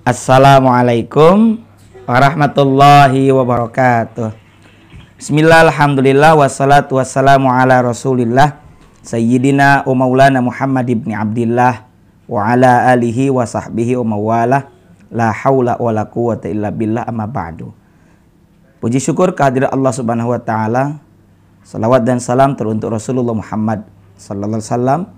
Assalamualaikum warahmatullahi wabarakatuh. Bismillah, alhamdulillah, wassalatu wassalamu ala rasulillah Sayyidina wa maulana Muhammad ibn Abdillah wa ala alihi wa sahbihi wa mawalah. La hawla wa la quwata illa billah, amma ba'du. Puji syukur kehadirat Allah subhanahu wa ta'ala. Salawat dan salam teruntuk Rasulullah Muhammad sallallahu alaihi wasallam,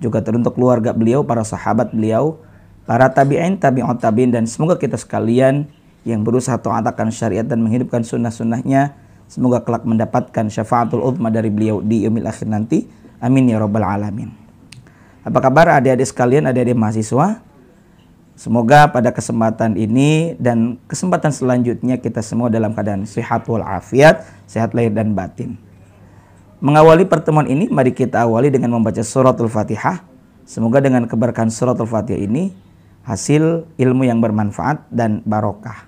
juga teruntuk keluarga beliau, para sahabat beliau, para tabi'in, tabi'ut tabi'in, dan semoga kita sekalian yang berusaha taat akan syariat dan menghidupkan sunnah-sunnahnya, semoga kelak mendapatkan syafaatul uzma dari beliau di yaumil akhir nanti. Amin ya rabbal alamin. Apa kabar adik-adik sekalian, adik-adik mahasiswa? Semoga pada kesempatan ini dan kesempatan selanjutnya kita semua dalam keadaan sehat walafiat, sehat lahir dan batin. Mengawali pertemuan ini, mari kita awali dengan membaca suratul Fatihah. Semoga dengan keberkahan suratul Fatihah ini hasil ilmu yang bermanfaat dan barokah.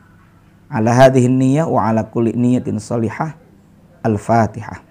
Ala hadhihi niyyah wa ala kulli niyyatin shalihah. Al-Fatihah.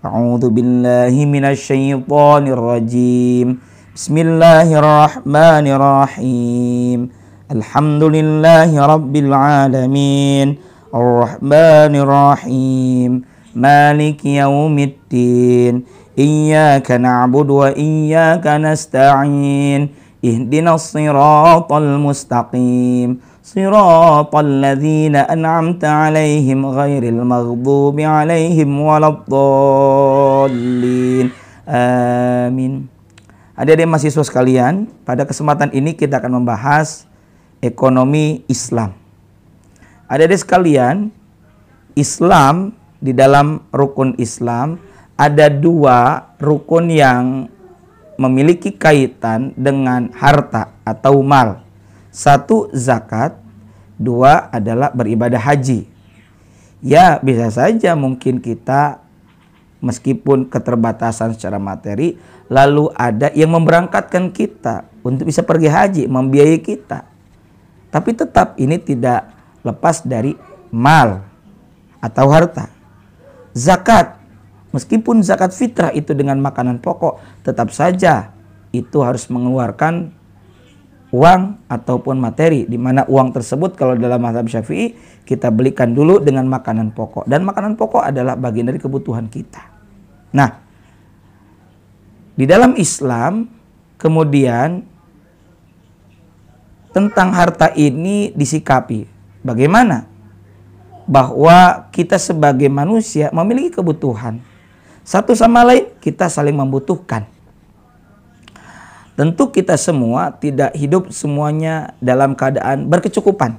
A'udzu billahi minasy syaithanir rajim. Bismillahirrahmanirrahim. Alhamdulillahi rabbil alamin. Ar-Rahmanir Rahim. Maliki yaumiddin. Iyyaka na'budu wa iyyaka nasta'in. Ihdinas siratal mustaqim. Siratal ladzina an'amta 'alaihim ghairil maghdubi 'alaihim waladdallin. Amin. Adik-adik mahasiswa sekalian, pada kesempatan ini kita akan membahas ekonomi Islam. Adik-adik sekalian, Islam, di dalam rukun Islam ada dua rukun yang memiliki kaitan dengan harta atau mal. Satu zakat, dua adalah beribadah haji. Ya, bisa saja mungkin kita meskipun keterbatasan secara materi, lalu ada yang memberangkatkan kita untuk bisa pergi haji, membiayai kita. Tapi tetap ini tidak lepas dari mal atau harta. Zakat, meskipun zakat fitrah itu dengan makanan pokok, tetap saja itu harus mengeluarkan uang ataupun materi, di mana uang tersebut kalau dalam mazhab Syafi'i kita belikan dulu dengan makanan pokok, dan makanan pokok adalah bagian dari kebutuhan kita. Nah, di dalam Islam kemudian tentang harta ini disikapi bagaimana bahwa kita sebagai manusia memiliki kebutuhan. Satu sama lain kita saling membutuhkan. Tentu kita semua tidak hidup semuanya dalam keadaan berkecukupan.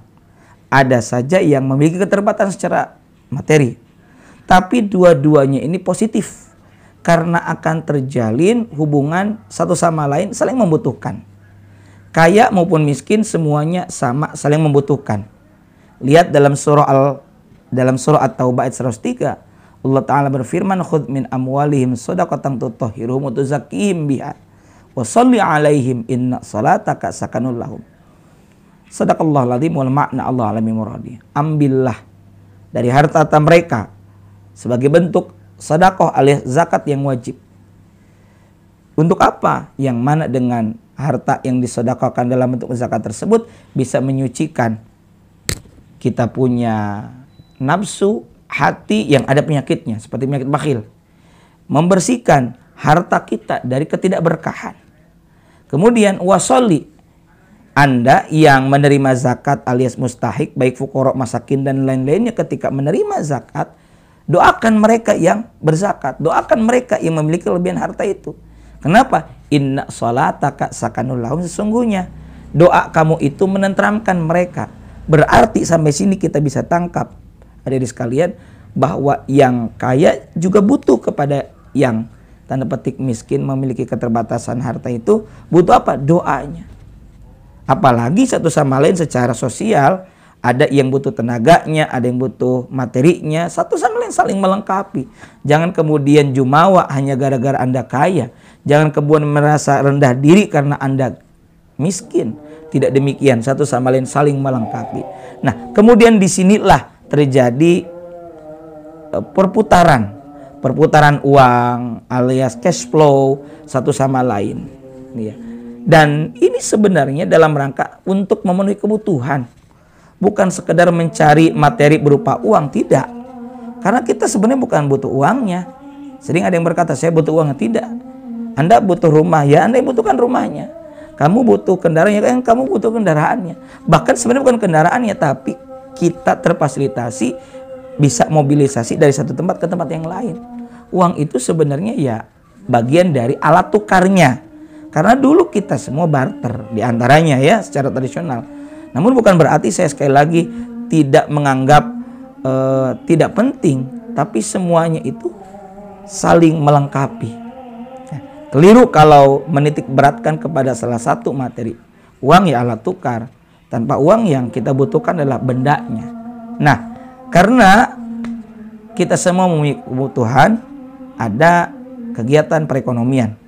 Ada saja yang memiliki keterbatasan secara materi. Tapi dua-duanya ini positif. Karena akan terjalin hubungan satu sama lain saling membutuhkan. Kaya maupun miskin semuanya sama saling membutuhkan. Lihat dalam surah At-Taubah ayat 103. Allah Ta'ala berfirman, khudh min amwalihim shadaqatan tutahhiruhum wa tuzakkihim biha wa shalli 'alaihim inna salataka sakanul lahum. Shadaqallahul adzim wal ma'na Allah alami muradi. Ambillah dari harta mereka sebagai bentuk sedekah alias zakat yang wajib. Untuk apa? Yang mana dengan harta yang disedekahkan dalam bentuk zakat tersebut bisa menyucikan kita punya nafsu, hati yang ada penyakitnya seperti penyakit bakhil, membersihkan harta kita dari ketidakberkahan. Kemudian wasolli, Anda yang menerima zakat alias mustahik, baik fuqara, masakin dan lain-lainnya, ketika menerima zakat, doakan mereka yang berzakat, doakan mereka yang memiliki kelebihan harta itu. Kenapa? Inna salataka sakanul lahum, sesungguhnya doa kamu itu menenteramkan mereka. Berarti sampai sini kita bisa tangkap, adik-adik sekalian, bahwa yang kaya juga butuh kepada yang tanda petik miskin, memiliki keterbatasan harta itu butuh apa? Doanya. Apalagi satu sama lain secara sosial, ada yang butuh tenaganya, ada yang butuh materinya, satu sama lain saling melengkapi. Jangan kemudian jumawa hanya gara-gara Anda kaya. Jangan kemudian merasa rendah diri karena Anda miskin. Tidak demikian, satu sama lain saling melengkapi. Nah, kemudian disinilah terjadi perputaran uang alias cash flow satu sama lain. Ya. Dan ini sebenarnya dalam rangka untuk memenuhi kebutuhan. Bukan sekedar mencari materi berupa uang, tidak. Karena kita sebenarnya bukan butuh uangnya. Sering ada yang berkata, saya butuh uangnya. Tidak. Anda butuh rumah, ya Anda yang butuhkan rumahnya. Kamu butuh kendaraan, ya kamu butuh kendaraannya. Bahkan sebenarnya bukan kendaraannya, tapi kita terfasilitasi, bisa mobilisasi dari satu tempat ke tempat yang lain. Uang itu sebenarnya ya bagian dari alat tukarnya. Karena dulu kita semua barter diantaranya ya secara tradisional. Namun bukan berarti saya sekali lagi tidak menganggap tidak penting, tapi semuanya itu saling melengkapi. Keliru kalau menitik beratkan kepada salah satu materi. Uang ya alat tukar. Tanpa uang yang kita butuhkan adalah bendanya. Nah, karena kita semua memiliki kebutuhan, ada kegiatan perekonomian.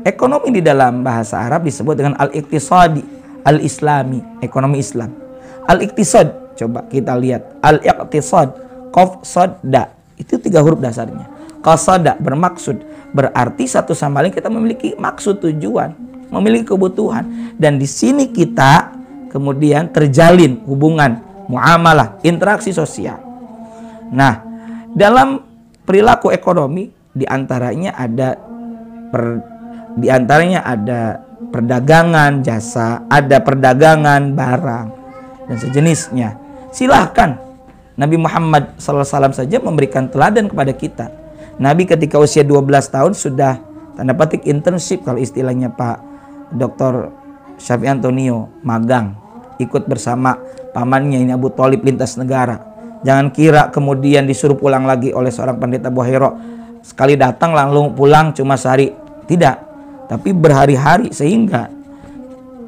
Ekonomi di dalam bahasa Arab disebut dengan al-iqtisadi, al-islami, ekonomi Islam. Al-iqtisad, coba kita lihat. Al-iqtisad, qaf, sad, da. Itu 3 huruf dasarnya. Qasada, bermaksud. Berarti satu sama lain kita memiliki maksud, tujuan, memiliki kebutuhan. Dan di sini kita kemudian terjalin hubungan, muamalah, interaksi sosial. Nah, dalam perilaku ekonomi diantaranya ada perdagangan jasa, ada perdagangan barang dan sejenisnya. Silahkan. Nabi Muhammad SAW saja memberikan teladan kepada kita. Nabi ketika usia 12 tahun sudah tanda petik internship, kalau istilahnya Pak Dr. Syafi Antonio, magang, ikut bersama pamannya ini Abu Thalib lintas negara. Jangan kira kemudian disuruh pulang lagi oleh seorang pendeta Buhairo, sekali datang langsung pulang cuma sehari. Tidak, tapi berhari-hari, sehingga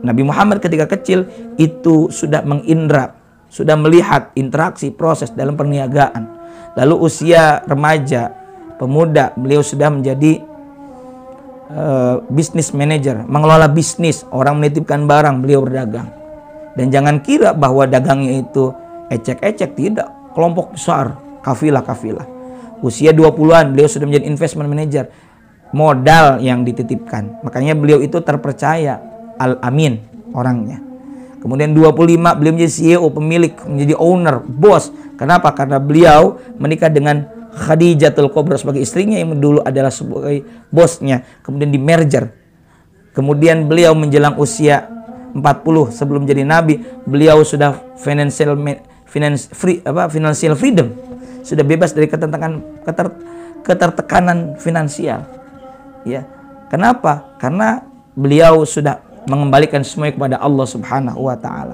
Nabi Muhammad ketika kecil itu sudah mengindra, sudah melihat interaksi proses dalam perniagaan. Lalu usia remaja, pemuda, beliau sudah menjadi business manager, mengelola bisnis, orang menitipkan barang, beliau berdagang. Dan jangan kira bahwa dagangnya itu ecek-ecek, tidak. Kelompok besar, kafilah-kafilah. Usia 20-an beliau sudah menjadi investment manager, modal yang dititipkan. Makanya beliau itu terpercaya, al-amin orangnya. Kemudian 25 beliau menjadi CEO, pemilik, menjadi owner, bos. Kenapa? Karena beliau menikah dengan Khadijatul Kubra sebagai istrinya yang dulu adalah sebagai bosnya. Kemudian di merger. Kemudian beliau menjelang usia 40 sebelum jadi nabi, beliau sudah financial freedom. Sudah bebas dari ketertekanan finansial. Ya. Kenapa? Karena beliau sudah mengembalikan semuanya kepada Allah Subhanahu wa taala.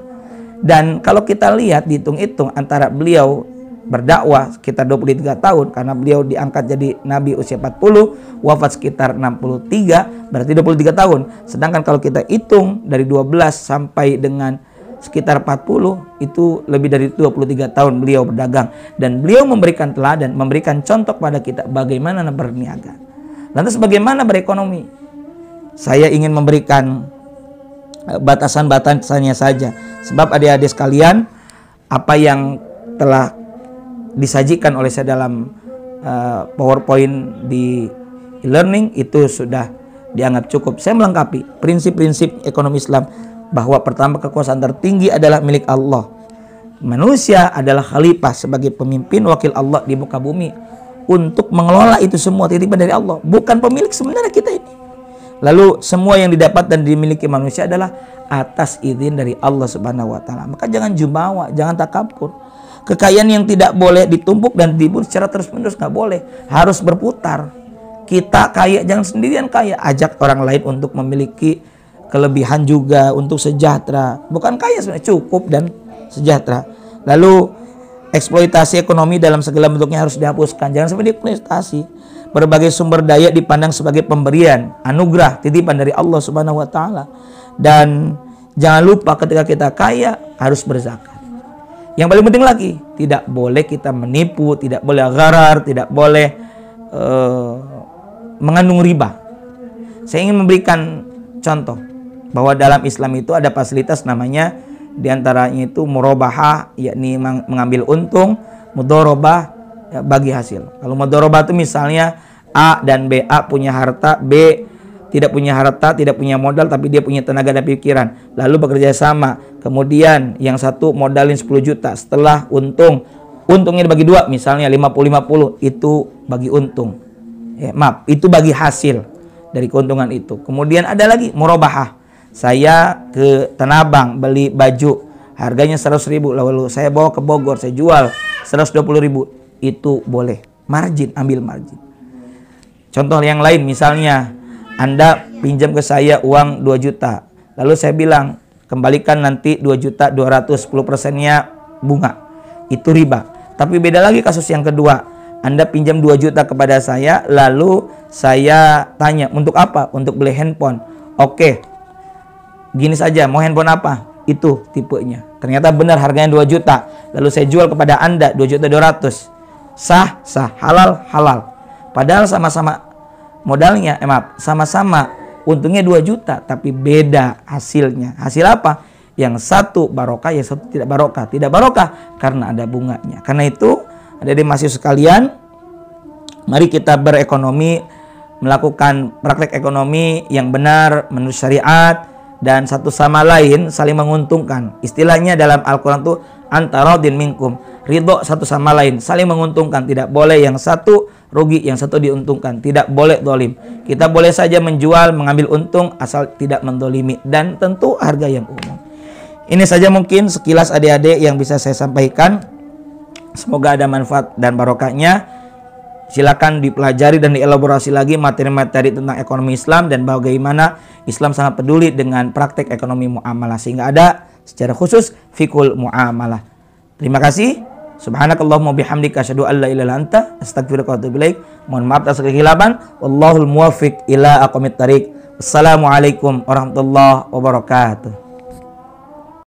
Dan kalau kita lihat dihitung-hitung antara beliau berdakwah sekitar 23 tahun, karena beliau diangkat jadi nabi usia 40, wafat sekitar 63, berarti 23 tahun. Sedangkan kalau kita hitung dari 12 sampai dengan sekitar 40, itu lebih dari 23 tahun beliau berdagang. Dan beliau memberikan teladan, memberikan contoh kepada kita bagaimana berniaga. Lantas bagaimana berekonomi? Saya ingin memberikan batasan-batasannya saja. Sebab adik-adik sekalian, apa yang telah disajikan oleh saya dalam PowerPoint di e-learning itu sudah dianggap cukup. Saya melengkapi prinsip-prinsip ekonomi Islam, bahwa pertama kekuasaan tertinggi adalah milik Allah. Manusia adalah khalifah sebagai pemimpin wakil Allah di muka bumi untuk mengelola itu semua titipan dari Allah, bukan pemilik sebenarnya kita ini. Lalu semua yang didapat dan dimiliki manusia adalah atas izin dari Allah Subhanahu wa taala. Maka jangan jumawa, jangan takabur. Kekayaan yang tidak boleh ditumpuk dan ditimbun secara terus-menerus, nggak boleh. Harus berputar. Kita kaya, jangan sendirian kaya. Ajak orang lain untuk memiliki kelebihan juga, untuk sejahtera. Bukan kaya sebenarnya, cukup dan sejahtera. Lalu eksploitasi ekonomi dalam segala bentuknya harus dihapuskan. Jangan sampai dieksploitasi. Berbagai sumber daya dipandang sebagai pemberian, anugerah, titipan dari Allah Subhanahu wa taala. Dan jangan lupa ketika kita kaya harus berzakat. Yang paling penting lagi, tidak boleh kita menipu, tidak boleh gharar, tidak boleh mengandung riba. Saya ingin memberikan contoh bahwa dalam Islam itu ada fasilitas namanya, diantaranya itu murabahah, yakni mengambil untung, mudharabah, ya, bagi hasil. Kalau mudharabah itu misalnya A dan B, A punya harta, B tidak punya harta, tidak punya modal, tapi dia punya tenaga dan pikiran, lalu bekerja sama. Kemudian yang satu modalin 10 juta, setelah untungnya dibagi dua, misalnya 50-50, itu bagi untung. Maaf, itu bagi hasil dari keuntungan itu. Kemudian ada lagi murabahah. Saya ke Tanah Abang beli baju, harganya 100.000, lalu saya bawa ke Bogor, saya jual 120.000, itu boleh. Margin, ambil margin. Contoh yang lain, misalnya Anda pinjam ke saya uang 2 juta, lalu saya bilang kembalikan nanti 2.200.000, 10%-nya bunga, itu riba. Tapi beda lagi kasus yang kedua, Anda pinjam 2 juta kepada saya, lalu saya tanya untuk apa? Untuk beli handphone. Oke, gini saja, mau handphone apa? Itu tipenya. Ternyata benar harganya 2 juta, lalu saya jual kepada Anda 2.200.000. Sah, halal, padahal sama-sama modalnya, sama-sama untungnya 2 juta, tapi beda hasilnya. Hasil apa? Yang satu barokah, yang satu tidak barokah. Tidak barokah karena ada bunganya. Karena itu, adik-adik mahasiswa sekalian, mari kita berekonomi, melakukan praktek ekonomi yang benar menurut syariat, dan satu sama lain saling menguntungkan. Istilahnya dalam Al-Quran itu antaradin minkum, ridho satu sama lain, saling menguntungkan. Tidak boleh yang satu rugi, yang satu diuntungkan. Tidak boleh dolim. Kita boleh saja menjual, mengambil untung, asal tidak mendolimi, dan tentu harga yang umum. Ini saja mungkin sekilas adik-adik yang bisa saya sampaikan. Semoga ada manfaat dan barokahnya. Silakan dipelajari dan dielaborasi lagi materi-materi tentang ekonomi Islam dan bagaimana Islam sangat peduli dengan praktek ekonomi muamalah, sehingga ada secara khusus fikul muamalah. Terima kasih. Subhanakallahumma bihamdika asyhadu an la ilaha illa anta astaghfiruka wa atubu ilaik. Mohon maaf atas kekhilafan. Wallahul muwaffiq ila aqwamit thariq. Wassalamualaikum warahmatullahi wabarakatuh.